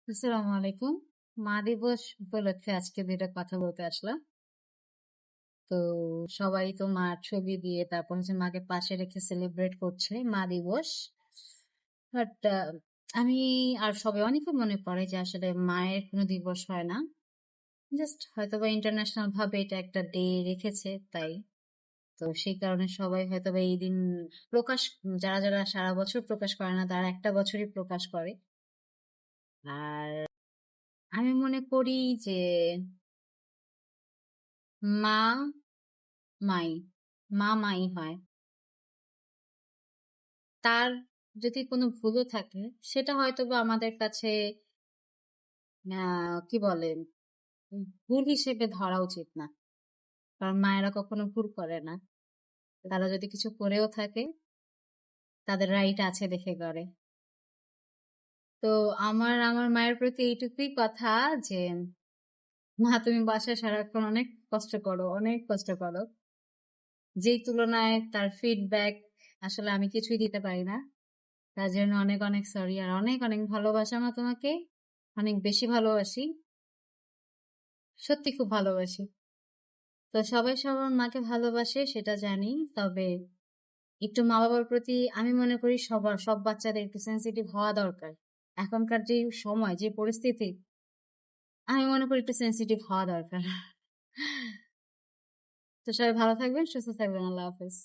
আসসালামু আলাইকুম। মা দিবস উপলক্ষে আজকে দুইটা কথা বলতে আসলাম। তো সবাই তো মার ছবি দিয়ে তারপর হচ্ছে মাকে পাশে রেখে সেলিব্রেট করছে মা দিবস। বাট আমি আর সবাই অনেকে মনে করে যে আসলে মায়ের কোনো দিবস হয় না, জাস্ট হয়তোবা ইন্টারন্যাশনাল ভাবে এটা একটা ডে রেখেছে তাই। তো সেই কারণে সবাই হয়তোবা এই দিন প্রকাশ, যারা যারা সারা বছর প্রকাশ করে না তারা একটা বছরই প্রকাশ করে। আর আমি মনে করি যে মা মাই মাই হয়। তার যদি কোনো ভুলও থাকে সেটা হয়তোবা আমাদের কাছে কি বলে ভুল হিসেবে ধরা উচিত না, কারণ মায়েরা কখনো ভুল করে না। তারা যদি কিছু করেও থাকে তাদের রাইট আছে দেখে করে। তো আমার আমার মায়ের প্রতি এইটুকুই কথা যে মা তুমি বাসায় সারাক্ষণ অনেক কষ্ট করো, অনেক কষ্ট করো, যেই তুলনায় তার ফিডব্যাক আসলে আমি কিছুই দিতে পারি না। তার জন্য অনেক অনেক সরি, আর অনেক অনেক ভালোবাসা মা তোমাকে, অনেক বেশি ভালোবাসি, সত্যি খুব ভালোবাসি। তো সবাই সবার মাকে ভালোবাসে সেটা জানি, তবে একটু মা বাবার প্রতি আমি মনে করি সব বাচ্চাদের একটু সেন্সিটিভ হওয়া দরকার। এখনকার যে সময়, যে পরিস্থিতি, আমি মনে করি একটু সেন্সিটিভ হওয়া দরকার। তো সবাই ভালো থাকবেন, সুস্থ থাকবেন, আল্লাহ হাফেজ।